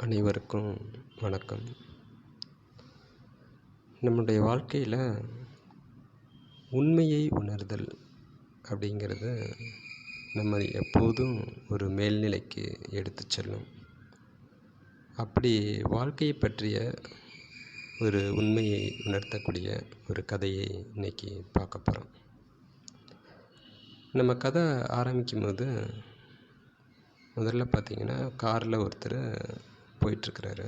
அனைவருக்கும் வணக்கம். நம்முடைய வாழ்க்கையில் உண்மையை உணர்தல் அப்படிங்கிறது நம்ம எப்போதும் ஒரு மேல்நிலைக்கு எடுத்து செல்லும். அப்படி வாழ்க்கையை பற்றிய ஒரு உண்மையை உணர்த்தக்கூடிய ஒரு கதையை இன்றைக்கி பார்க்க போகிறோம். நம்ம கதை ஆரம்பிக்கும் போது முதல்ல பார்த்திங்கன்னா காரில் ஒருத்தர் போயிட்டுருக்கிறாரு.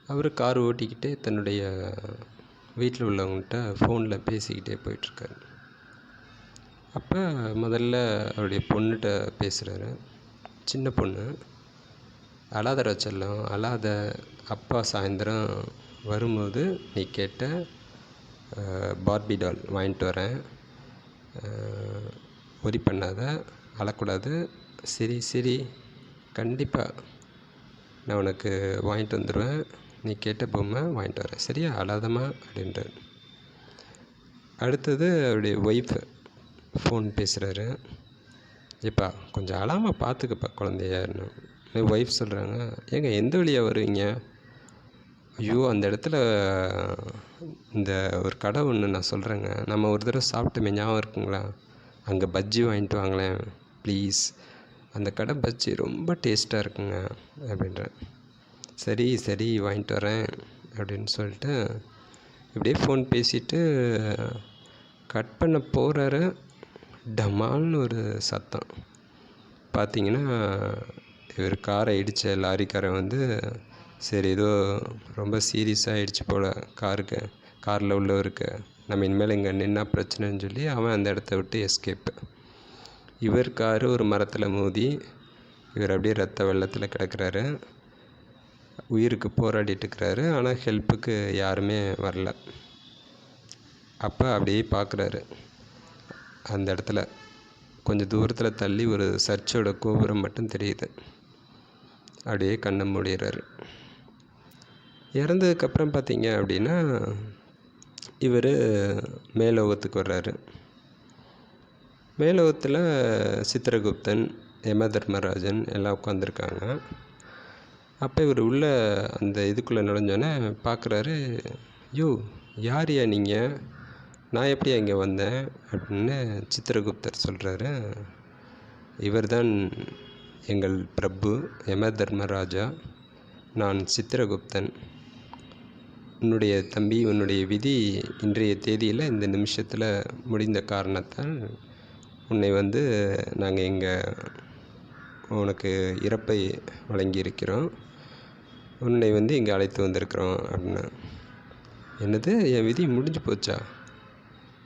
அவர் கார் ஓட்டிக்கிட்டே தன்னுடைய வீட்டில் உள்ளவங்கள்ட்ட ஃபோனில் பேசிக்கிட்டே போயிட்டுருக்காரு. அப்போ முதல்ல அவருடைய பொண்ணுகிட்ட பேசுகிறாரு. சின்ன பொண்ணு, அழாதடா செல்லம், அழாத, அப்பா சாயந்தரம் வரும்போது நீ கேட்ட பார்பி டால் வாங்கிட்டு வரேன், ஒரி பண்ணாத, அழக்கூடாது, சரி கண்டிப்பாக நான் உனக்கு வாங்கிட்டு வந்துடுவேன், நீ கேட்ட பொம்மை வாங்கிட்டு வரேன், சரியா, அழாதம்மா அப்படின்றார். அடுத்தது அவருடைய ஒய்ஃப் ஃபோன் பேசுகிறாரு. ஏப்பா கொஞ்சம் அழாமல் பார்த்துக்கப்பா குழந்தையாருன்னு. ஒய்ஃப் சொல்கிறாங்க, ஏங்க எந்த வழியாக வருவீங்க? ஐயோ, அந்த இடத்துல இந்த ஒரு கடை ஒன்று நான் சொல்கிறேங்க, நம்ம ஒரு தடவை சாப்பிட்டுமே, ஞாபகம் இருக்குங்களா? அங்கே பஜ்ஜி வாங்கிட்டு வாங்களேன் ப்ளீஸ், அந்த கடை பஜ்ஜி ரொம்ப டேஸ்ட்டாக இருக்குங்க அப்படின்றேன். சரி வாங்கிட்டு வரேன் அப்படின்னு சொல்லிட்டு இப்படியே ஃபோன் பேசிவிட்டு கட் பண்ண போகிறாரு. டமால்னு ஒரு சத்தம். பார்த்திங்கன்னா இவர் காரை இடித்த லாரிக்காரன் வந்து சரி ஏதோ ரொம்ப சீரியஸாக ஆகிடுச்சு போல் காரில் உள்ளவருக்கு, நம்ம இனிமேல் இங்கே நின்னா பிரச்சனைன்னு சொல்லி அவன் அந்த இடத்த விட்டு எஸ்கேப்பு. இவர் காரு ஒரு மரத்தில் மோதி இவர் அப்படியே ரத்த வெள்ளத்தில் கிடக்கிறாரு. உயிருக்கு போராடிட்டு இருக்கிறாரு. ஆனால் ஹெல்ப்புக்கு யாருமே வரல. அப்போ அப்படியே பார்க்குறாரு. அந்த இடத்துல கொஞ்சம் தூரத்தில் தள்ளி ஒரு சர்ச்சோட கோபுரம் மட்டும் தெரியுது. அப்படியே கண்ணை மூடிடுறாரு. இறந்ததுக்கப்புறம் பார்த்திங்க அப்படின்னா இவர் மேலோகத்துக்கு வர்றாரு. மேலோகத்தில் சித்திரகுப்தன், யமதர்மராஜன் எல்லாம் உட்காந்துருக்காங்க. அப்போ இவர் உள்ள அந்த இதுக்குள்ளே நுழைஞ்சோன்னே பார்க்குறாரு, யோ யாரையா நீங்கள், நான் எப்படியா இங்கே வந்தேன் அப்படின்னு சித்திரகுப்தர் சொல்கிறாரு. இவர் தான் எங்கள் பிரபு யமதர்மராஜா, நான் சித்திரகுப்தன். உன்னுடைய தம்பி, உன்னுடைய விதி இன்றைய தேதியில் இந்த நிமிஷத்தில் முடிந்த காரணத்தால் உன்னை வந்து நாங்கள் இங்கே உனக்கு இறப்பை வழங்கியிருக்கிறோம், உன்னை வந்து இங்கே அழைத்து வந்திருக்கிறோம் அப்படின்னு. என்னது, என் விதி முடிஞ்சு போச்சா?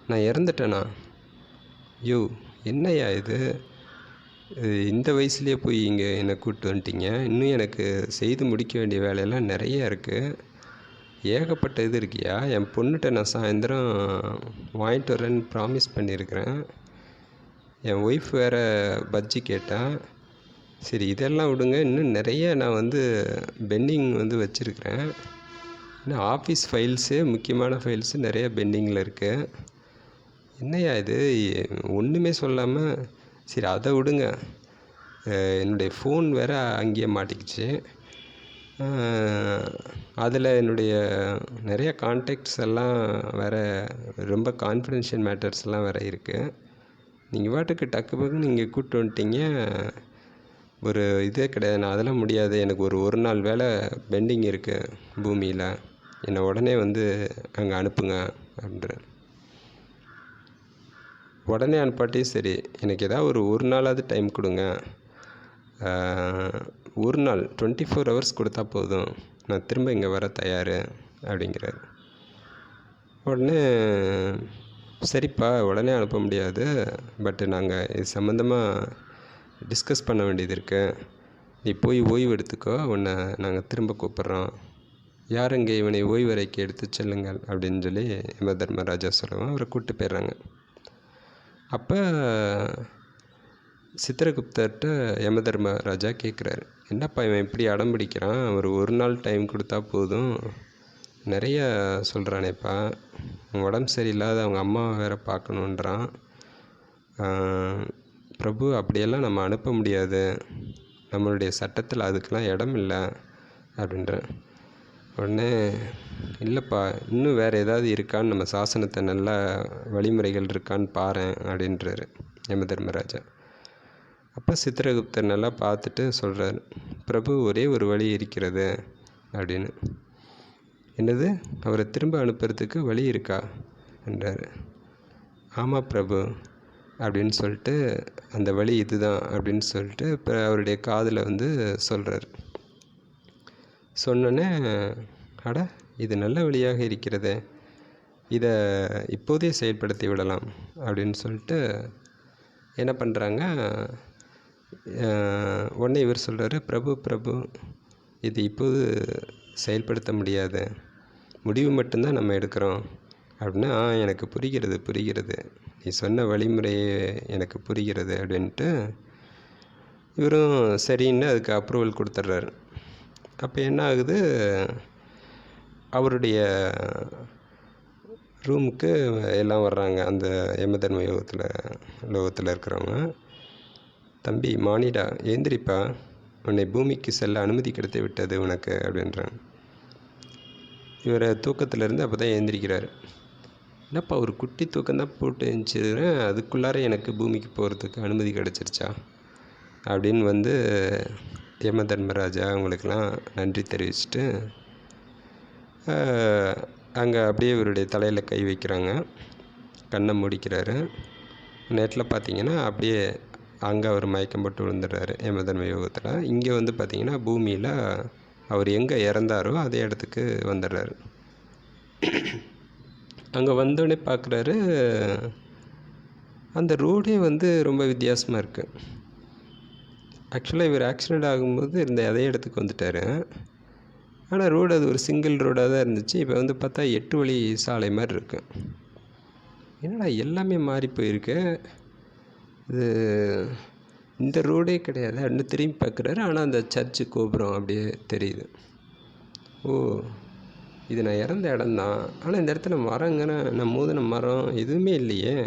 நான் இறந்துட்டேனா? யோ என்னையா இது, இந்த வயசுலேயே போய் இங்கே என்னை கூப்பிட்டு வந்துட்டீங்க. இன்னும் எனக்கு செய்து முடிக்க வேண்டிய வேலையெல்லாம் நிறைய இருக்குது, ஏகப்பட்ட இது இருக்கியா. என் பொண்ணுகிட்ட நான் சாயந்தரம் வாங்கிட்டு வரேன்னு ப்ராமிஸ் பண்ணியிருக்கிறேன். என் ஒய்ஃப் வேறு பஜ்ஜி கேட்டான். சரி இதெல்லாம் விடுங்க, இன்னும் நிறைய நான் வந்து பெண்டிங் வந்து வச்சுருக்கிறேன். இன்னும் ஆஃபீஸ் ஃபைல்ஸு, முக்கியமான ஃபைல்ஸு நிறைய பெண்டிங்கில் இருக்குது. என்னையா இது, ஒன்றுமே சொல்லாமல். சரி அதை விடுங்க, என்னுடைய ஃபோன் வேறு அங்கேயே மாட்டிக்கிச்சு. அதில் என்னுடைய நிறைய கான்டாக்ட்ஸ் எல்லாம் வேறு, ரொம்ப கான்ஃபிடென்ஷியல் மேட்டர்ஸ்லாம் வேறு இருக்குது. நீங்கள் பாட்டுக்கு டக்கு பக்குன்னு நீங்கள் கூப்பிட்டு வந்துட்டீங்க, ஒரு இதே கிடையாது. நான் அதெல்லாம் முடியாது, எனக்கு ஒரு நாள் வேலை பெண்டிங் இருக்குது பூமியில், என்னை உடனே வந்து அங்கே அனுப்புங்க அப்படின்ற. உடனே அனுப்பாட்டியும் சரி, எனக்கு ஏதாவது ஒரு நாளாவது டைம் கொடுங்க, ஒரு நாள் 24 hours கொடுத்தா போதும், நான் திரும்ப இங்கே வர தயார் அப்படிங்கிறாரு. உடனே சரிப்பா உடனே அனுப்ப முடியாது, பட்டு நாங்கள் இது சம்மந்தமாக டிஸ்கஸ் பண்ண வேண்டியது இருக்குது, நீ போய் ஓய்வு எடுத்துக்கோ, உன்னை நாங்கள் திரும்ப கூப்பிட்றோம், யாருங்க இவனை ஓய்வறைக்கு எடுத்து செல்லுங்கள் அப்படின்னு சொல்லி யமதர்மராஜா சொல்லுவோம். அவரை கூப்பிட்டு போயிடுறாங்க. அப்போ சித்திரகுப்தர்கிட்ட யமதர்மராஜா கேட்குறாரு, என்னப்பா இவன் இப்படி அடம் பிடிக்கிறான், ஒரு நாள் டைம் கொடுத்தா போதும், நிறைய சொல்கிறானேப்பா, உடம்பு சரியில்லாத அவங்க அம்மாவை வேறு பார்க்கணுன்றான். பிரபு அப்படியெல்லாம் நம்ம அனுப்ப முடியாது, நம்மளுடைய சட்டத்தில் அதுக்கெலாம் இடம் இல்லை அப்படின்றேன். உடனே இல்லைப்பா, இன்னும் வேறு ஏதாவது இருக்கான்னு நம்ம சாசனத்தை நல்லா வழிமுறைகள் இருக்கான்னு பாரேன் அப்படின்றாரு யமதர்மராஜா. அப்போ சித்திரகுப்தர் நல்லா பார்த்துட்டு சொல்கிறார், பிரபு ஒரே ஒரு வழி இருக்கிறது அப்படின்னு. என்னது, அவரை திரும்ப அனுப்புறதுக்கு வழி இருக்கா என்றார். ஆமாம் பிரபு அப்படின்னு சொல்லிட்டு, அந்த வழி இதுதான் அப்படின்னு சொல்லிட்டு இப்போ அவருடைய காதில் வந்து சொல்கிறார். சொன்னோன்னே, அட இது நல்ல வழியாக இருக்கிறதே, இதை இப்போதே செயல்படுத்தி விடலாம் அப்படின்னு சொல்லிட்டு என்ன பண்ணுறாங்க. உடனே இவர் சொல்கிறாரு, பிரபு இது இப்போது செயல்படுத்த முடியாது, முடிவு மட்டும்தான் நம்ம எடுக்கிறோம் அப்படின்னா, எனக்கு புரிகிறது, நீ சொன்ன வழிமுறையே எனக்கு புரிகிறது அப்படின்ட்டு இவரும் சரின்னு அதுக்கு அப்ரூவல் கொடுத்துட்றாரு. அப்போ என்ன ஆகுது, அவருடைய ரூமுக்கு எல்லாம் வர்றாங்க. அந்த யமதர்ம லோகத்தில் இருக்கிறவங்க, தம்பி மானிடா ஏந்திரிப்பா, உன்னை பூமிக்கு செல்ல அனுமதி கிடைத்து விட்டது உனக்கு அப்படின்றாங்க. இவர் தூக்கத்திலேருந்து அப்போ தான் ஏந்திரிக்கிறார். என்னப்பா ஒரு குட்டி தூக்கம்தான் போட்டு இருந்துச்சுக்கிறேன், அதுக்குள்ளார எனக்கு பூமிக்கு போகிறதுக்கு அனுமதி கிடச்சிருச்சா அப்படின்னு வந்து யமதர்மராஜா அவங்களுக்கெல்லாம் நன்றி தெரிவிச்சுட்டு அங்கே அப்படியே இவருடைய தலையில் கை வைக்கிறாங்க, கண்ணை முடிக்கிறாரு. நேட்டில் பார்த்தீங்கன்னா அப்படியே அங்கே அவர் மயக்கம் போட்டு விழுந்துடுறாரு யமதர்ம யோகத்தில். இங்கே வந்து பார்த்திங்கன்னா பூமியில் அவர் எங்கே இறந்தாரோ அதே இடத்துக்கு வந்துடுறாரு. அங்கே வந்தோடனே பார்க்குறாரு, அந்த ரோடே வந்து ரொம்ப வித்தியாசமாக இருக்குது. ஆக்சுவலாக இவர் ஆக்சிடெண்ட் ஆகும்போது இருந்த அதே இடத்துக்கு வந்துட்டார். ஆனால் ரோடு அது ஒரு சிங்கிள் ரோடாக தான் இருந்துச்சு. இப்போ வந்து பார்த்தா 8 வழி சாலை மாதிரி இருக்கு. என்னடா எல்லாமே மாறி போயிருக்கு, இது இந்த ரோடே கிடையாது அப்படின்னு திரும்பி பார்க்குறாரு. ஆனால் அந்த சர்ச்சு கோபுரம் அப்படியே தெரியுது. ஓ, இது நான் இறந்த இடம்தான். ஆனால் இந்த இடத்துல மரங்கன்னா, நான் மோதின மரம் எதுவுமே இல்லையே,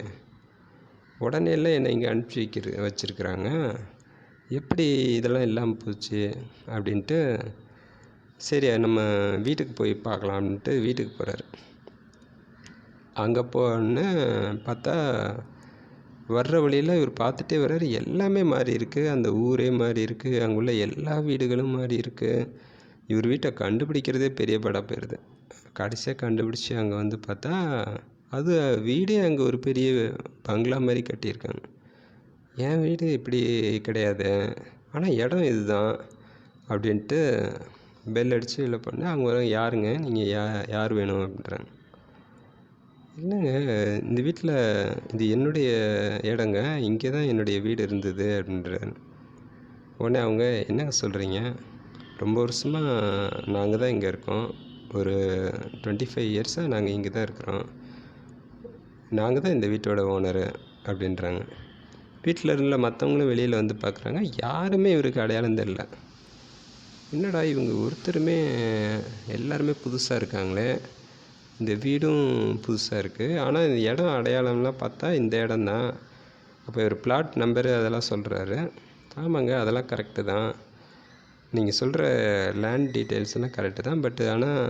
உடனே எல்லாம் என்னை இங்கே அனுப்பிச்சி வச்சுருக்குறாங்க, எப்படி இதெல்லாம் இல்லாமல் போச்சு அப்படின்ட்டு, சரி நம்ம வீட்டுக்கு போய் பார்க்கலாம் அப்படின்ட்டு வீட்டுக்கு போகிறாரு. அங்கே போனே பார்த்தா வர்ற வழியில் இவர் பார்த்துட்டே வர்றாரு, எல்லாமே மாறி இருக்குது, அந்த ஊரே மாறி இருக்குது, அங்கே உள்ள எல்லா வீடுகளும் மாறி இருக்குது. இவர் வீட்டை கண்டுபிடிக்கிறதே பெரிய படம் போயிடுது. கடைசியாக கண்டுபிடிச்சி அங்கே வந்து பார்த்தா அது வீடே அங்கே ஒரு பெரிய பங்களா மாதிரி கட்டியிருக்காங்க. என் வீடு இப்படி கிடையாது, ஆனால் இடம் இதுதான் அப்படின்ட்டு பெல் அடித்து இல்லை பண்ணேன். அவங்க வர, யாருங்க நீங்கள், யார் வேணும் அப்படின்றாங்க. இல்லைங்க, இந்த வீட்டில் இது என்னுடைய இடங்க, இங்கே தான் என்னுடைய வீடு இருந்தது அப்படின்றாரு. உடனே அவங்க, என்னங்க சொல்கிறீங்க, ரொம்ப வருஷமாக நாங்கள் தான் இங்கே இருக்கோம், ஒரு 25 இயர்ஸாக நாங்கள் இங்கே தான் இருக்கிறோம், நாங்கள் தான் இந்த வீட்டோட ஓனரு அப்படின்றாங்க. வீட்டில் இருந்த மற்றவங்களும் வெளியில் வந்து பார்க்குறாங்க, யாருமே இவருக்கு அடையாளம் தெரியல. என்னடா இவங்க ஒருத்தருமே, எல்லாருமே புதுசாக இருக்காங்களே, இந்த வீடும் புதுசாக இருக்குது, ஆனால் இந்த இடம் அடையாளம்லாம் பார்த்தா இந்த இடம்தான். அப்போ ஒரு பிளாட் நம்பரு அதெல்லாம் சொல்கிறாரு. ஆமாங்க, அதெல்லாம் கரெக்டு தான், நீங்கள் சொல்கிற லேண்ட் டீட்டெயில்ஸ் எல்லாம் கரெக்டு தான், பட் ஆனால்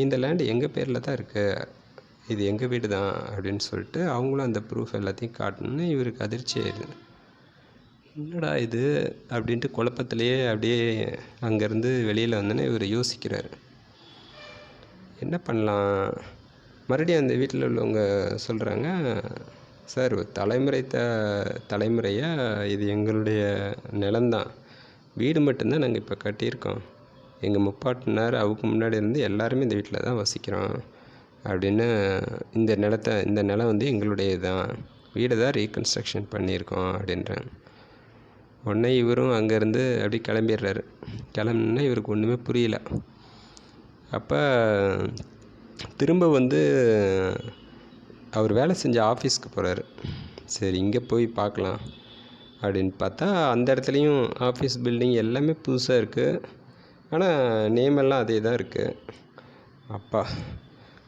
இந்த லேண்டு எங்கள் பேரில் தான் இருக்குது, இது எங்கள் வீடு தான் அப்படின்னு சொல்லிட்டு அவங்களும் அந்த ப்ரூஃப் எல்லாத்தையும் காட்டணுன்னு இவருக்கு அதிர்ச்சி ஆயிடுது. என்னடா இது அப்படின்ட்டு குழப்பத்திலேயே அப்படியே அங்கேருந்து வெளியில் வந்தோன்னே இவர் யோசிக்கிறார், என்ன பண்ணலாம். மறுபடியும் அந்த வீட்டில் உள்ளவங்க சொல்கிறாங்க, சார் தலைமுறையாக இது எங்களுடைய நிலம்தான், வீடு மட்டும்தான் நாங்கள் இப்போ கட்டியிருக்கோம், எங்கள் முப்பாட்டினார் அவருக்கு முன்னாடி இருந்து எல்லாருமே இந்த வீட்டில் தான் வசிக்கிறோம் அப்படின்னு, இந்த நிலம் வந்து எங்களுடையது தான், வீடை தான் ரீகன்ஸ்ட்ரக்ஷன் பண்ணியிருக்கோம் அப்படின்றாங்க. உடனே இவரும் அங்கேருந்து அப்படி கிளம்பிடுறாரு. கிளம்புனா இவருக்கு ஒன்றுமே புரியல. அப்போ திரும்ப வந்து அவர் வேலை செஞ்ச ஆஃபீஸ்க்கு போகிறாரு. சரி இங்கே போய் பார்க்கலாம் அப்படின்னு பார்த்தா அந்த இடத்துலையும் ஆஃபீஸ் பில்டிங் எல்லாமே புதுசாக இருக்குது, ஆனால் நேமெல்லாம் அதே தான் இருக்குது. அப்பா,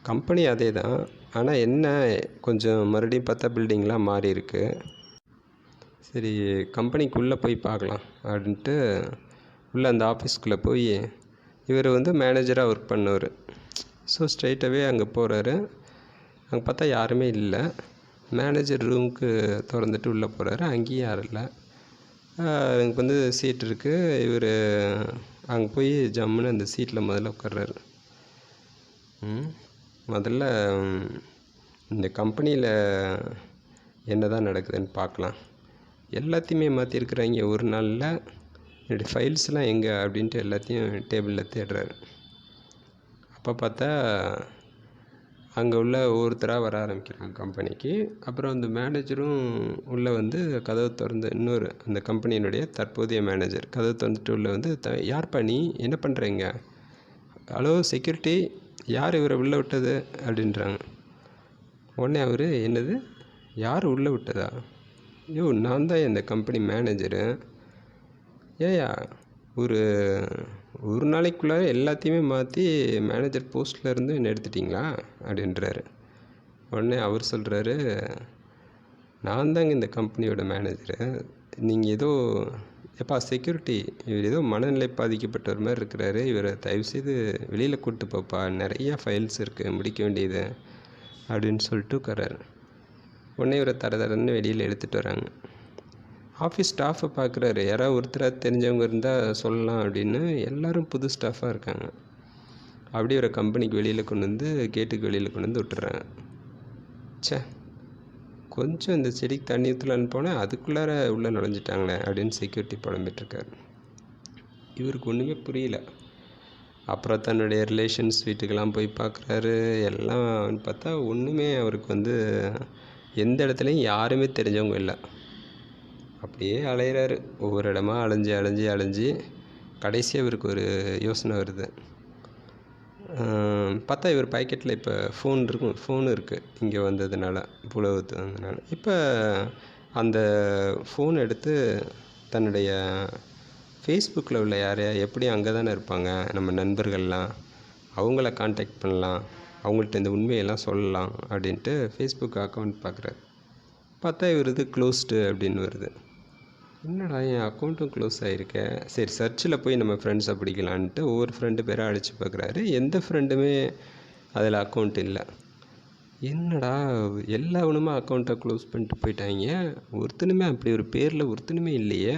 கம்பெனி அதே தான், ஆனால் என்ன கொஞ்சம் மறுபடியும் பார்த்தா பில்டிங்லாம் மாறி இருக்குது. சரி கம்பெனிக்குள்ளே போய் பார்க்கலாம் அப்படின்ட்டு உள்ளே அந்த ஆஃபீஸ்க்குள்ளே போய் இவர் வந்து மேனேஜராக ஒர்க் பண்ணவர். ஸோ ஸ்ட்ரைட்டாகவே அங்கே போகிறாரு. அங்கே பார்த்தா யாருமே இல்லை. மேனேஜர் ரூமுக்கு திறந்துட்டு உள்ளே போகிறாரு. அங்கேயும் யாரும் இல்லை. எனக்கு வந்து சீட் இருக்குது. இவர் அங்கே போய் ஜம்முன்னு அந்த சீட்டில் முதல்ல உட்கார்றாரு. முதல்ல இந்த கம்பெனியில் என்ன தான் நடக்குதுன்னு பார்க்கலாம். எல்லாத்தையுமே மாற்றிருக்குறாங்க ஒரு நாளில். என்னுடைய ஃபைல்ஸ்லாம் எங்கே அப்படின்ட்டு எல்லாத்தையும் டேபிளில் தேடுறாரு. அப்போ பார்த்தா அங்கே உள்ள ஒவ்வொருத்தராக வர ஆரம்பிக்கிறாங்க கம்பெனிக்கு. அப்புறம் அந்த மேனேஜரும் உள்ளே வந்து கதவு திறந்து, இன்னொரு அந்த கம்பெனியினுடைய தற்போதைய மேனேஜர் கதவு திறந்துட்டு உள்ளே வந்து, யார்ப்பா நீ, என்ன பண்ணுறீங்க? ஹலோ செக்யூரிட்டி, யார் இவரை உள்ளே விட்டது அப்படின்றாங்க. உடனே அவர், என்னது, யார் உள்ளே விட்டதா? ஐயோ, நான் தான் இந்த கம்பெனி மேனேஜரு. ஏயா ஒரு நாளைக்குள்ளே எல்லாத்தையுமே மாற்றி மேனேஜர் போஸ்ட்டில் இருந்து என்ன எடுத்துட்டிங்களா அப்படின்றாரு. உடனே அவர் சொல்கிறாரு, நான் தாங்க இந்த கம்பெனியோட மேனேஜரு. நீங்கள் ஏதோ எப்பா செக்யூரிட்டி, இவர் ஏதோ மனநிலை பாதிக்கப்பட்டவர் மாதிரி இருக்கிறாரு. இவரை தயவுசெய்து வெளியில் கூப்பிட்டு போப்பா, நிறையா ஃபைல்ஸ் இருக்குது முடிக்க வேண்டியது அப்படின்னு சொல்லிட்டு உட்காராரு. உடனே இவரை தரன்னு வெளியில் எடுத்துகிட்டு வராங்க. ஆஃபீஸ் ஸ்டாஃபை பார்க்குறாரு. யாராவது ஒருத்தராக தெரிஞ்சவங்க இருந்தால் சொல்லலாம் அப்படின்னு. எல்லோரும் புது ஸ்டாஃபாக இருக்காங்க. அப்படியே ஒரு கம்பெனிக்கு வெளியில் கொண்டு வந்து, கேட்டுக்கு வெளியில் கொண்டு வந்து விட்டுறாங்க. கொஞ்சம் இந்த செடிக்கு தண்ணி ஊற்றலான்னு போனால் அதுக்குள்ளார உள்ளே நுழைஞ்சிட்டாங்களே அப்படின்னு செக்யூரிட்டி புலம்பிகிட்ருக்காரு. இவருக்கு ஒன்றுமே புரியல. அப்புறம் தன்னுடைய ரிலேஷன்ஸ் வீட்டுக்கெல்லாம் போய் பார்க்குறாரு. எல்லாம் பார்த்தா ஒன்றுமே அவருக்கு வந்து எந்த இடத்துலையும் யாருமே தெரிஞ்சவங்க இல்லை. அப்படியே அலையிறாரு. ஒவ்வொரு இடமா அலைஞ்சி கடைசியாக இவருக்கு ஒரு யோசனை வருது. பார்த்தா இவர் பாக்கெட்டில் இப்போ ஃபோன் இருக்குது இங்கே வந்ததுனால, புலவத்து வந்ததுனால. இப்போ அந்த ஃபோன் எடுத்து தன்னுடைய ஃபேஸ்புக்கில் உள்ள யாரையா, எப்படி அங்கே தானே இருப்பாங்க நம்ம நண்பர்கள்லாம், அவங்கள காண்டாக்ட் பண்ணலாம், அவங்கள்ட்ட இந்த உண்மையெல்லாம் சொல்லலாம் அப்படின்ட்டு ஃபேஸ்புக் அக்கௌண்ட் பார்க்குறாரு. பார்த்தா இவர் இது க்ளோஸ்டு அப்படின்னு வருது. என்னடா என் அக்கௌண்ட்டும் க்ளோஸ் ஆகிருக்க. சரி சர்ச்சில் போய் நம்ம ஃப்ரெண்ட்ஸை பிடிக்கலான்ட்டு ஒவ்வொரு ஃப்ரெண்டு பேராக அடித்து பார்க்குறாரு. எந்த ஃப்ரெண்டுமே அதில் அக்கௌண்ட் இல்லை. என்னடா எல்லாவனுமே அக்கௌண்ட்டை க்ளோஸ் பண்ணிட்டு போயிட்டாங்க, ஒருத்தனுமே அப்படி ஒரு பேரில் ஒருத்தனுமே இல்லையே.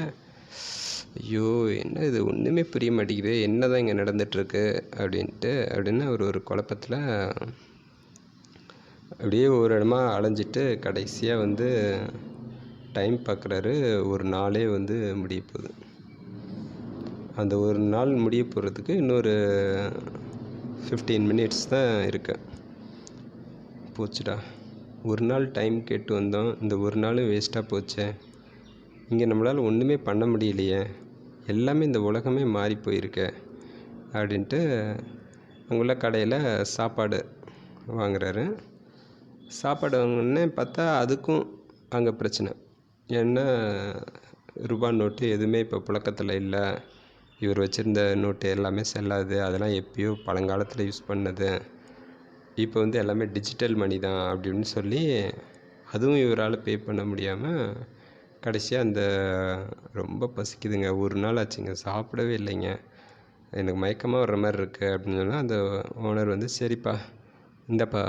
ஐயோ, என்ன இது, ஒன்றுமே புரிய மாட்டேங்குது, என்ன தான் இங்கே நடந்துகிட்ருக்கு அப்படின்னு அவர் ஒரு குழப்பத்தில் அப்படியே ஒரு இடமா அலைஞ்சிட்டு கடைசியாக வந்து டைம் பார்க்குறாரு. ஒரு நாளே வந்து முடிய போகுது. அந்த ஒரு நாள் முடிய போகிறதுக்கு இன்னொரு 15 மினிட்ஸ் தான் இருக்கு. போச்சுடா, ஒரு நாள் டைம் கேட்டு வந்தோம், இந்த ஒரு நாளும் வேஸ்ட்டாக போச்சே. இங்கே நம்மளால் ஒன்றுமே பண்ண முடியலையே, எல்லாமே இந்த உலகமே மாறி போயிருக்கே அப்படின்ட்டு அங்குள்ள கடையில் சாப்பாடு வாங்குறாரு. சாப்பாடு வாங்கினோடனே பார்த்தா அதுக்கும் அங்கே பிரச்சனை. ஏன்னா ரூபா நோட்டு எதுவுமே இப்போ புழக்கத்தில் இல்லை. இவர் வச்சுருந்த நோட்டு எல்லாமே செல்லாது, அதெல்லாம் எப்பயோ பழங்காலத்தில் யூஸ் பண்ணது. இப்போ வந்து எல்லாமே டிஜிட்டல் மணி தான் அப்படின்னு சொல்லி அதுவும் இவரால் பே பண்ண முடியாமல் கடைசியாக அந்த ரொம்ப பசிக்குதுங்க, ஒரு நாள் ஆச்சுங்க, சாப்பிடவே இல்லைங்க, எனக்கு மயக்கமாக வர்ற மாதிரி இருக்குது அப்படின்னு சொன்னால் அந்த ஓனர் வந்து, சரிப்பா இந்தப்பா,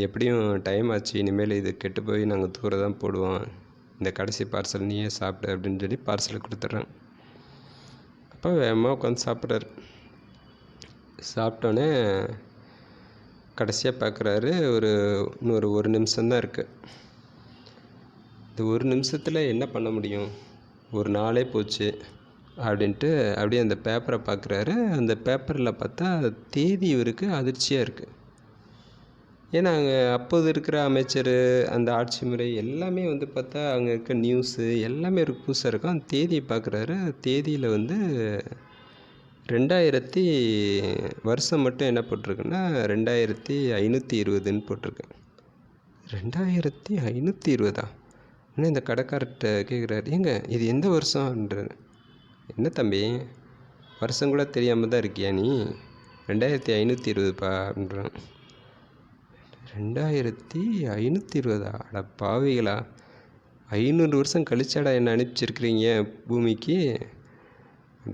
எப்படியும் டைம் ஆச்சு, இனிமேல் இது கெட்டு போய் நாங்கள் தூர தான் போடுவோம், இந்த கடைசி பார்சல் நீயே சாப்பிடு அப்படின்னு சொல்லி பார்சலை கொடுத்துட்றாங்க. அப்போ வேகமாக உட்காந்து சாப்பிட்றாரு. சாப்பிட்டோன்னே கடைசியாக பார்க்குறாரு, இன்னொரு ஒரு நிமிஷம்தான் இருக்குது. இந்த ஒரு நிமிஷத்தில் என்ன பண்ண முடியும், ஒரு நாளே போச்சு அப்படின்ட்டு அப்படியே அந்த பேப்பரை பார்க்குறாரு. அந்த பேப்பரில் பார்த்தா தேதி இவருக்கு அதிர்ச்சியாக இருக்குது. ஏன்னா அங்கே அப்போது இருக்கிற அமைச்சர், அந்த ஆட்சி முறை எல்லாமே வந்து பார்த்தா அங்கே இருக்க நியூஸு எல்லாமே ஒரு புதுசாக இருக்கும். அந்த தேதியை பார்க்குறாரு. தேதியில் வந்து 2000 வருஷம் மட்டும் என்ன போட்டிருக்குன்னா 2520ன்னு போட்டிருக்கு. 2520? இன்னும் இந்த கடைக்காரர்கிட்ட கேட்குறாரு, ஏங்க இது எந்த வருஷம்ன்றாரு. என்ன தம்பி, வருஷம் கூட தெரியாமல் தான் இருக்கியா நீ, 2520பா அப்படின்றான். 2520? அட பாவிகளா, 500 வருஷம் கழிச்சாடா என்ன அனுப்பிச்சிருக்கிறீங்க பூமிக்கு?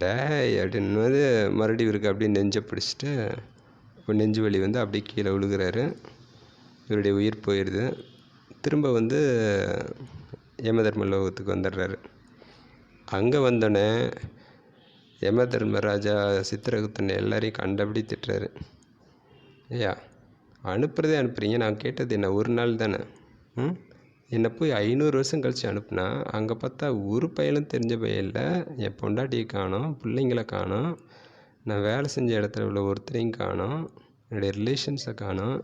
டேய் அப்படின்னும்போது மறுபடியும் இவருக்கு அப்படியே நெஞ்சை பிடிச்சிட்டு இப்போ நெஞ்சு வலி வந்து அப்படியே கீழே விழுகிறாரு. இவருடைய உயிர் போயிடுது. திரும்ப வந்து யமதர்ம லோகத்துக்கு வந்துடுறாரு. அங்கே வந்தோடனே யமதர்மராஜா சித்திரகுப்தன் எல்லாரையும் கண்டபடி திட்டுறாரு. ஐயா, அனுப்புகிறதே அனுப்புகிறீங்க, நான் கேட்டது என்ன ஒரு நாள் தானே? என்னை போய் 500 வருஷம் கழித்து அனுப்புனா அங்கே பார்த்தா ஒரு பயலும் தெரிஞ்ச பையன் இல்லை, என் பொண்டாட்டியை காணோம், பிள்ளைங்கள காணோம், நான் வேலை செஞ்ச இடத்துல உள்ள ஒருத்தரையும் காணோம், என்னுடைய ரிலேஷன்ஸை காணோம்.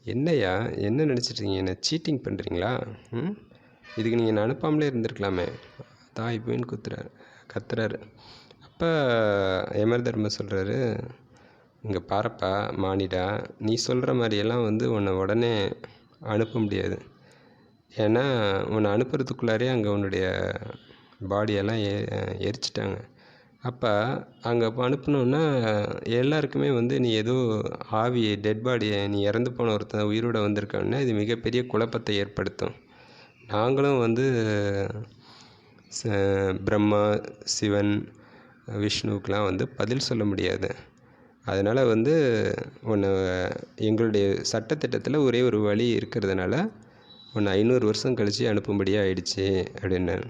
என்னையா என்ன நினச்சிட்ருக்கீங்க? என்ன சீட்டிங் பண்ணுறீங்களா? இதுக்கு நீங்கள் என்ன அனுப்பாமலே இருந்திருக்கலாமே. தாய் போயின்னு கத்துறாரு. அப்போ யமதர்ம சொல்கிறாரு, இங்கே பாரப்பா மானிடா, நீ சொல்கிற மாதிரியெல்லாம் வந்து உன்னை உடனே அனுப்ப முடியாது. ஏன்னா உன்னை அனுப்புறதுக்குள்ளாரே அங்கே உன்னுடைய பாடியெல்லாம் எரிச்சிட்டாங்க. அப்போ அங்கே அனுப்பினோன்னா எல்லாருக்குமே வந்து நீ ஏதோ ஆவி டெட் பாடியை நீ இறந்து போன ஒருத்தன் உயிரோட வந்திருக்கான்னா இது மிகப்பெரிய குழப்பத்தை ஏற்படுத்தும். நாங்களும் வந்து பிரம்மா, சிவன், விஷ்ணுவுக்கெலாம் வந்து பதில் சொல்ல முடியாது. அதனால் வந்து உன்னை எங்களுடைய சட்டத்திட்டத்தில் ஒரே ஒரு வழி இருக்கிறதுனால உன்னை 500 வருஷம் கழித்து அனுப்பும்படியாக ஆயிடுச்சு அப்படின்னாரு.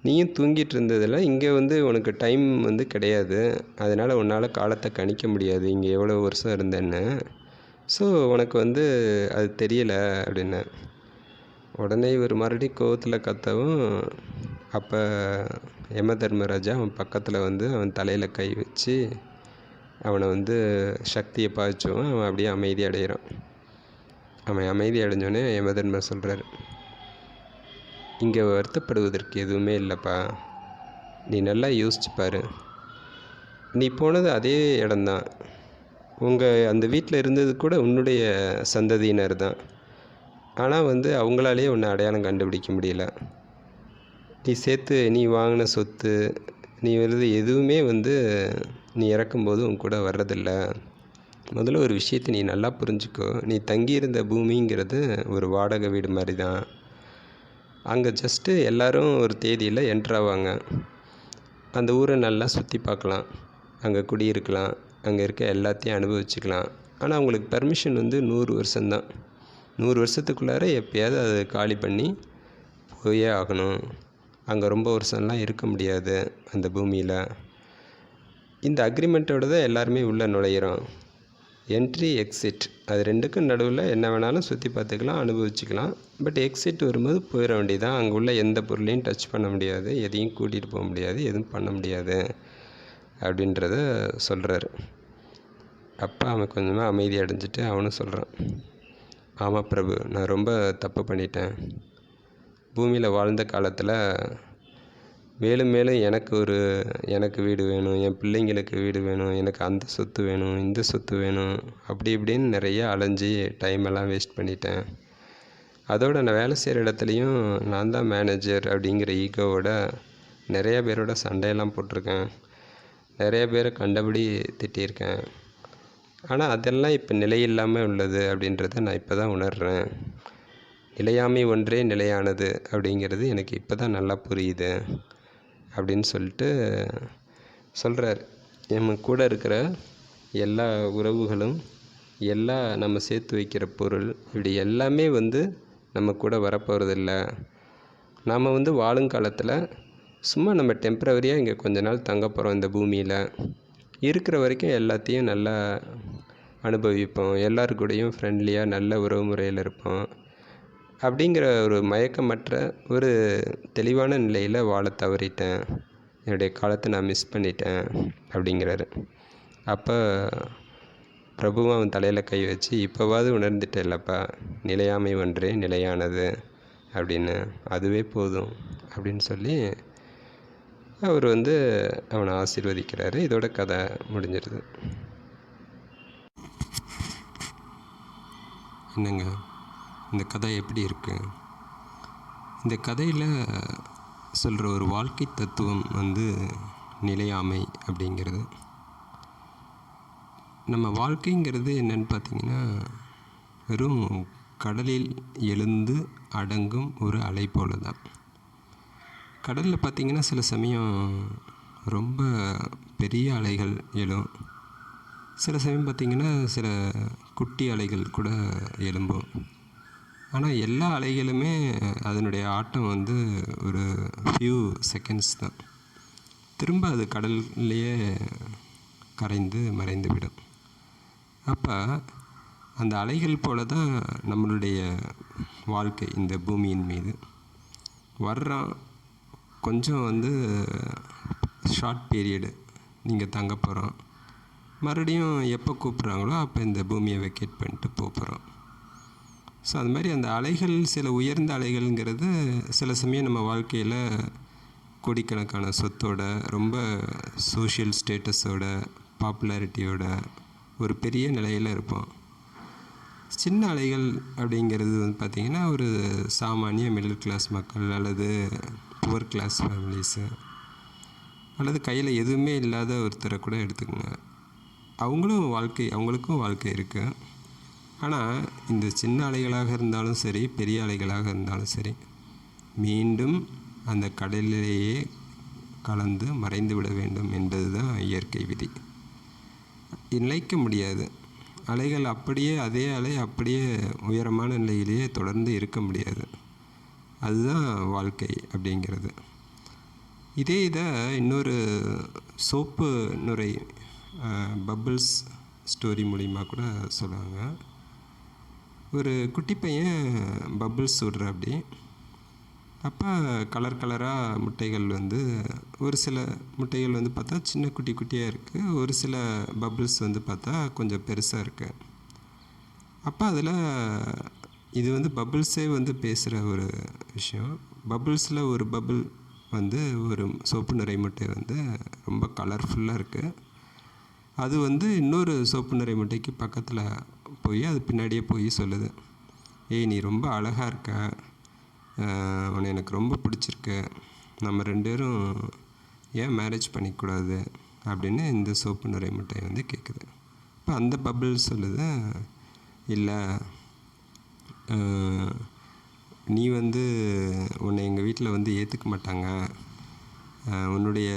நீயும் தூங்கிட்டு இருந்ததில் இங்கே வந்து உனக்கு டைம் வந்து கிடையாது, அதனால் உன்னால் காலத்தை கணிக்க முடியாது இங்கே எவ்வளோ வருஷம் இருந்தேன்னு. ஸோ உனக்கு வந்து அது தெரியலை அப்படின்னார். உடனே இவர் மறுபடியும் கோவத்தில் கத்தவும் அப்போ யமதர்மராஜா அவன் பக்கத்தில் வந்து அவன் தலையில் கை வச்சு அவனை வந்து சக்தியை பாய்ச்சவும் அவன் அப்படியே அமைதி அடைகிறான். அவன் அமைதி அடைஞ்சோடனே யமதர்மர் சொல்கிறார், இங்கே வருத்தப்படுவதற்கு எதுவுமே இல்லைப்பா, நீ நல்லா யோசிச்சுப்பார். நீ போனது அதே இடம்தான், உங்கள் அந்த வீட்டில் இருந்தது கூட உன்னுடைய சந்ததியினர் தான். ஆனால் வந்து அவங்களாலேயே உன்னை அடையாளம் கண்டுபிடிக்க முடியல. நீ வாங்கின சொத்து, நீ வருது எதுவுமே வந்து நீ இறக்கும்போது உன் கூட வர்றதில்ல. முதல்ல ஒரு விஷயத்தை நீ நல்லா புரிஞ்சுக்கோ, நீ தங்கியிருந்த பூமிங்கிறது ஒரு வாடகை வீடு மாதிரி தான். அங்கே ஜஸ்ட்டு எல்லோரும் ஒரு தேதியில் என்ட்ராவாங்க, அந்த ஊரை நல்லா சுற்றி பார்க்கலாம், அங்கே குடியிருக்கலாம், அங்கே இருக்க எல்லாத்தையும் அனுபவிச்சுக்கலாம். ஆனால் அவங்களுக்கு பெர்மிஷன் வந்து 100 வருஷம்தான். 100 வருஷத்துக்குள்ளார எப்போயாவது அதை காலி பண்ணி போயே ஆகணும். அங்கே ரொம்ப வருஷம்லாம் இருக்க முடியாது அந்த பூமியில். இந்த அக்ரிமெண்ட்டோடு தான் எல்லாருமே உள்ளே நுழையிறோம். என்ட்ரி, எக்ஸிட், அது ரெண்டுக்கும் நடுவில் என்ன வேணாலும் சுற்றி பார்த்துக்கலாம், அனுபவிச்சுக்கலாம். பட் எக்ஸிட் வரும்போது போயிட வேண்டியதான். அங்கே உள்ள எந்த பொருளையும் டச் பண்ண முடியாது, எதையும் கூட்டிகிட்டு போக முடியாது, எதுவும் பண்ண முடியாது அப்படின்றத சொல்கிறாரு. அப்போ அவன் கொஞ்சமாக அமைதி அடைஞ்சிட்டு அவனும் சொல்கிறான், ஆமாம் பிரபு, நான் ரொம்ப தப்பு பண்ணிட்டேன். பூமியில் வாழ்ந்த காலத்தில் மேலும் மேலும் எனக்கு வீடு வேணும், என் பிள்ளைங்களுக்கு வீடு வேணும், எனக்கு அந்த சொத்து வேணும், இந்த சொத்து வேணும், அப்படி இப்படின்னு நிறைய அலைஞ்சி டைமெல்லாம் வேஸ்ட் பண்ணிட்டேன். அதோடு நான் வேலை செய்கிற இடத்துலையும் நான் தான் மேனேஜர் அப்படிங்கிற ஈகோவோட நிறையா பேரோட சண்டையெல்லாம் போட்டிருக்கேன், நிறைய பேரை கண்டபடி திட்டியிருக்கேன். ஆனால் அதெல்லாம் இப்போ நிலையில்லாமல் உள்ளது அப்படின்றத நான் இப்போ தான் உணர்கிறேன். நிலையாமை ஒன்றே நிலையானது அப்படிங்கிறது எனக்கு இப்போ தான் நல்லா புரியுது அப்படின்னு சொல்லிட்டு சொல்கிறார். நம்ம கூட இருக்கிற எல்லா உறவுகளும், எல்லா நம்ம சேர்த்து வைக்கிற பொருள், இப்படி எல்லாமே வந்து நம்ம கூட வரப்போகிறதில்ல. நாம் வந்து வாழுங்காலத்தில் சும்மா நம்ம டெம்ப்ரவரியாக இங்கே கொஞ்ச நாள் தங்க போகிறோம் இந்த பூமியில். இருக்கிற வரைக்கும் எல்லாத்தையும் நல்லா அனுபவிப்போம், எல்லாருக்கூடையும் ஃப்ரெண்ட்லியாக நல்ல உறவு முறையில் இருப்போம் அப்படிங்கிற ஒரு மயக்கமற்ற ஒரு தெளிவான நிலையில் வாழ தவறிட்டேன், என்னுடைய காலத்தை நான் மிஸ் பண்ணிட்டேன் அப்படிங்கிறாரு. அப்போ பிரபுவும் அவன் தலையில் கை வச்சு, இப்போவாது உணர்ந்துட்டே இல்லைப்பா, நிலையாமை ஒன்றே நிலையானது அப்படின்னு, அதுவே போதும் அப்படின்னு சொல்லி அவர் வந்து அவனை ஆசீர்வதிக்கிறாரு. இதோட கதை முடிஞ்சிருது. என்னங்க இந்த கதை எப்படி இருக்குது? இந்த கதையில் சொல்கிற ஒரு வாழ்க்கை தத்துவம் வந்து நிலையாமை அப்படிங்கிறது. நம்ம வாழ்க்கைங்கிறது என்னென்னு பார்த்திங்கன்னா, வெறும் கடலில் எழுந்து அடங்கும் ஒரு அலை போல தான். கடலில் பார்த்திங்கன்னா சில சமயம் ரொம்ப பெரிய அலைகள் எழும். சில சமயம் பார்த்திங்கன்னா சில குட்டி அலைகள் கூட எழும்பும். ஆனால் எல்லா அலைகளுமே அதனுடைய ஆட்டம் வந்து ஒரு ஃபியூ செகண்ட்ஸ் தான். திரும்ப அது கடல்லையே கரைந்து மறைந்து விடும். அப்போ அந்த அலைகள் போல தான் நம்மளுடைய வாழ்க்கை இந்த பூமியின் மீது. வர்றான் கொஞ்சம் வந்து ஷார்ட் பீரியடு நீங்கள் தங்க போகிறோம், மறுபடியும் எப்போ கூப்பிட்றாங்களோ அப்போ இந்த பூமியை வெக்கேட் பண்ணிட்டு போகிறோம். ஸோ அது மாதிரி அந்த அலைகள் சில உயர்ந்த அலைகள்ங்கிறது சில சமயம் நம்ம வாழ்க்கையில் கோடிக்கணக்கான சொத்தோட, ரொம்ப சோஷியல் ஸ்டேட்டஸோட, பாப்புலாரிட்டியோட ஒரு பெரிய நிலையில் இருப்போம். சின்ன அலைகள் அப்படிங்கிறது வந்து பார்த்திங்கன்னா ஒரு சாமானிய மிடில் கிளாஸ் மக்கள் அல்லது புவர் கிளாஸ் ஃபேமிலிஸு அல்லது கையில் எதுவுமே இல்லாத ஒருத்தரை கூட எடுத்துக்கோங்க. அவங்களுக்கும் வாழ்க்கை இருக்குது. ஆனால் இந்த சின்ன அலைகளாக இருந்தாலும் சரி, பெரிய அலைகளாக இருந்தாலும் சரி, மீண்டும் அந்த கடலிலேயே கலந்து மறைந்து விட வேண்டும் என்பது தான் இயற்கை விதி. நிலைக்க முடியாது. அலைகள் அப்படியே அதே அலை அப்படியே உயரமான நிலையிலேயே தொடர்ந்து இருக்க முடியாது. அதுதான் வாழ்க்கை அப்படிங்கிறது. இதை இன்னொரு சோப்பு நுரை பபிள்ஸ் ஸ்டோரி மூலிமா கூட சொல்லுவாங்க. ஒரு குட்டி பையன் பபிள்ஸ் விடுற அப்படி. அப்போ கலர் கலராக முட்டைகள் வந்து ஒரு சில முட்டைகள் வந்து பார்த்தா சின்ன குட்டி குட்டியாக இருக்குது, ஒரு சில பபிள்ஸ் வந்து பார்த்தா கொஞ்சம் பெருசாக இருக்குது. அப்போ அதில் இது வந்து பபிள்ஸே வந்து பேசுகிற ஒரு விஷயம். பபிள்ஸில் ஒரு பபிள் வந்து ஒரு சோப்பு நிறை முட்டை வந்து ரொம்ப கலர்ஃபுல்லாக இருக்குது. அது வந்து இன்னொரு சோப்பு நிறை முட்டைக்கு பக்கத்தில் போய் அது பின்னாடியே போய் சொல்லுது, ஏய் நீ ரொம்ப அழகாக இருக்க, உன்னை எனக்கு ரொம்ப பிடிச்சிருக்கு, நம்ம 2 பேரும் ஏன் மேரேஜ் பண்ணிக்கூடாது அப்படின்னு இந்த சோப்பு நிறை முட்டை வந்து கேட்குது. இப்போ அந்த பபிள் சொல்லுது, இல்லை நீ வந்து உன்னை எங்கள் வீட்டில் வந்து ஏற்றுக்க மாட்டாங்க, உன்னுடைய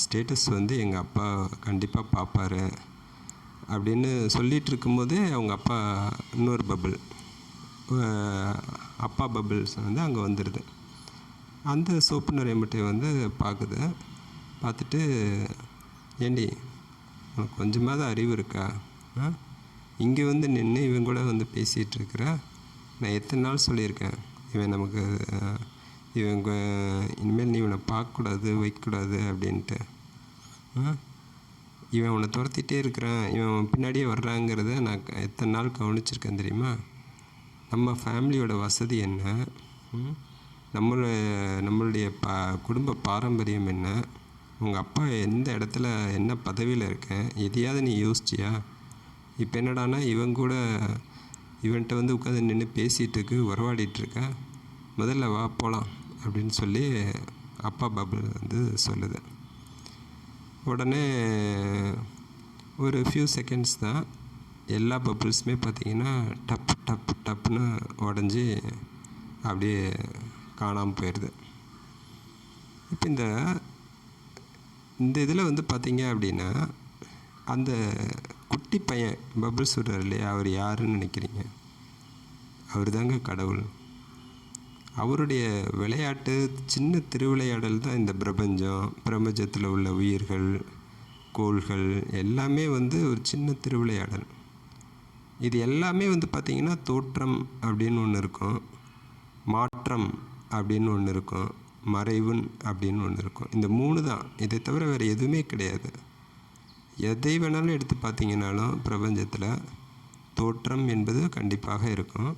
ஸ்டேட்டஸ் வந்து எங்கள் அப்பா கண்டிப்பாக பார்ப்பாரு அப்படின்னு சொல்லிகிட்டு இருக்கும்போதே அவங்க அப்பா இன்னொரு பபிள் அப்பா பபிள்ஸ் வந்து அங்கே வந்துடுது. அந்த சோப்பு நிறை முட்டையை வந்து பார்க்குது. பார்த்துட்டு, ஏண்டி உனக்கு கொஞ்சமாவது அறிவு இருக்கா, இங்கே வந்து நின்று இவன் கூட வந்து பேசிகிட்டு இருக்கிற, நான் எத்தனை நாள் சொல்லியிருக்கேன் இவன் நமக்கு இவங்க இனிமேல் நீ இவனை பார்க்கக்கூடாது வைக்கக்கூடாது அப்படின்ட்டு, இவன் உன்னை துரத்திட்டே இருக்கிறான், இவன் பின்னாடியே வர்றாங்கிறத நான் எத்தனை நாள் கவனிச்சிருக்கேன் தெரியுமா? நம்ம ஃபேமிலியோட வசதி என்ன, நம்மளுடைய குடும்ப பாரம்பரியம் என்ன, உங்கள் அப்பா எந்த இடத்துல என்ன பதவியில் இருக்கேன், எதையாவது நீ யோசிச்சியா? இப்போ என்னடானா இவன்கிட்ட வந்து உட்காந்து நின்று பேசிகிட்டு உறவாடிட்டுருக்க, முதல்ல வா போகலாம் அப்படின்னு சொல்லி அப்பா பபிள் வந்து சொல்லுது. உடனே ஒரு ஃபியூ செகண்ட்ஸ் தான், எல்லா பபிள்ஸுமே பார்த்திங்கன்னா டப் டப் டப்புன்னு உடஞ்சி அப்படியே காணாமல் போயிடுது. இப்போ இந்த இதில் வந்து பார்த்திங்க அப்படின்னா, அந்த குட்டி பையன் பபிள்ஸ் விடுறார் இல்லையா, அவர் யாருன்னு நினைக்கிறீங்க? அவர் தாங்க கடவுள். அவருடைய விளையாட்டு, சின்ன திருவிளையாடல் தான் இந்த பிரபஞ்சத்தில் உள்ள உயிர்கள், கோள்கள் எல்லாமே வந்து ஒரு சின்ன திருவிளையாடல். இது எல்லாமே வந்து பார்த்திங்கன்னா தோற்றம் அப்படின்னு ஒன்று இருக்கும், மாற்றம் அப்படின்னு ஒன்று இருக்கும், மறைவுன் அப்படின்னு ஒன்று இருக்கும். இந்த 3 தான். இதை தவிர வேறு எதுவுமே கிடையாது. எதை வேணாலும் எடுத்து பார்த்திங்கனாலும் பிரபஞ்சத்தில் தோற்றம் என்பது கண்டிப்பாக இருக்கும்,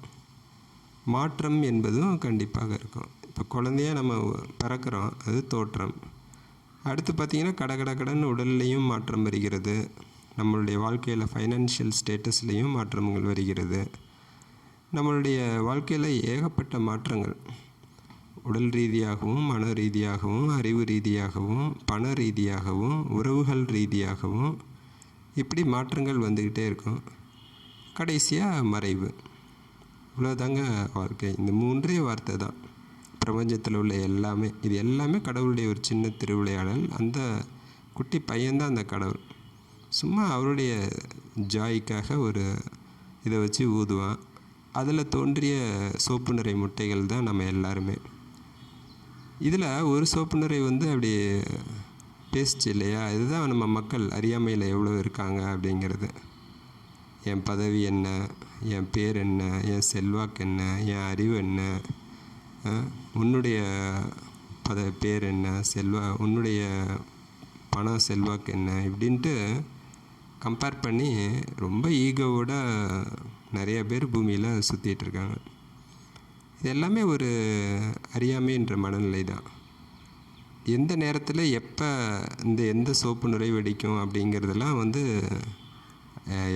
மாற்றம் என்பதும் கண்டிப்பாக இருக்கும். இப்போ குழந்தையாக நம்ம பிறக்கிறோம், அது தோற்றம். அடுத்து பார்த்திங்கன்னா கடன்னு உடல்லையும் மாற்றம் வருகிறது, நம்மளுடைய வாழ்க்கையில் ஃபைனான்ஷியல் ஸ்டேட்டஸ்லேயும் மாற்றங்கள் வருகிறது. நம்மளுடைய வாழ்க்கையில் ஏகப்பட்ட மாற்றங்கள், உடல் ரீதியாகவும், மன ரீதியாகவும், அறிவு ரீதியாகவும், பண ரீதியாகவும், உறவுகள் ரீதியாகவும் இப்படி மாற்றங்கள் வந்துக்கிட்டே இருக்கும். கடைசியாக மறைவு. இவ்வளோதாங்க வாழ்க்கை. இந்த 3 வார்த்தை தான் பிரபஞ்சத்தில் உள்ள எல்லாமே. இது எல்லாமே கடவுளுடைய ஒரு சின்ன திருவிளையாடல். அந்த குட்டி பையன்தான் அந்த கடவுள். சும்மா அவருடைய ஜாய்க்காக ஒரு இதை வச்சு ஊதுவான். அதில் தோன்றிய சோப்பு நிறை முட்டைகள் தான் நம்ம எல்லாருமே. இதில் ஒரு சோப்பு நிறை அப்படி பேசிச்சு இல்லையா? இதுதான் நம்ம மக்கள் அறியாமையில் எவ்வளோ இருக்காங்க அப்படிங்கிறது. என் பதவி என்ன, என் பேர் என்ன, என் செல்வாக்கு என்ன, என் அறிவு என்ன, உன்னுடைய பேர் என்ன, உன்னுடைய பணம் செல்வாக்கு என்ன, இப்படின்ட்டு கம்பேர் பண்ணி ரொம்ப ஈகோவோட நிறைய பேர் பூமியில் சுற்றிட்டுருக்காங்க. இது எல்லாமே ஒரு அறியாமைன்ற மனநிலை தான். எந்த நேரத்தில் எப்போ எந்த சோப்பு நுரை வெடிக்கும் அப்படிங்கிறதெல்லாம்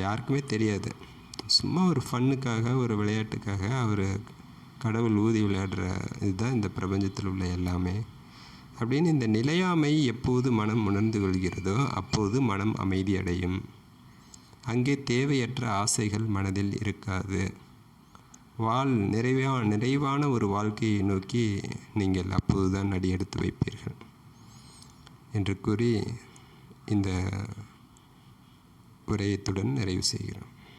யாருக்குமே தெரியாது. சும்மா ஒரு ஃபன்னுக்காக, ஒரு விளையாட்டுக்காக அவர் கடவுள் ஊதி விளையாடுற இதுதான் இந்த பிரபஞ்சத்தில் உள்ள எல்லாமே அப்படின்னு. இந்த நிலையாமை எப்போது மனம் உணர்ந்து கொள்கிறதோ அப்போது மனம் அமைதி அடையும். அங்கே தேவையற்ற ஆசைகள் மனதில் இருக்காது. நிறைவான ஒரு வாழ்க்கையை நோக்கி நீங்கள் அப்போதுதான் அடியெடுத்து வைப்பீர்கள் என்று கூறி இந்த உரையத்துடன் நிறைவு செய்கிறோம்.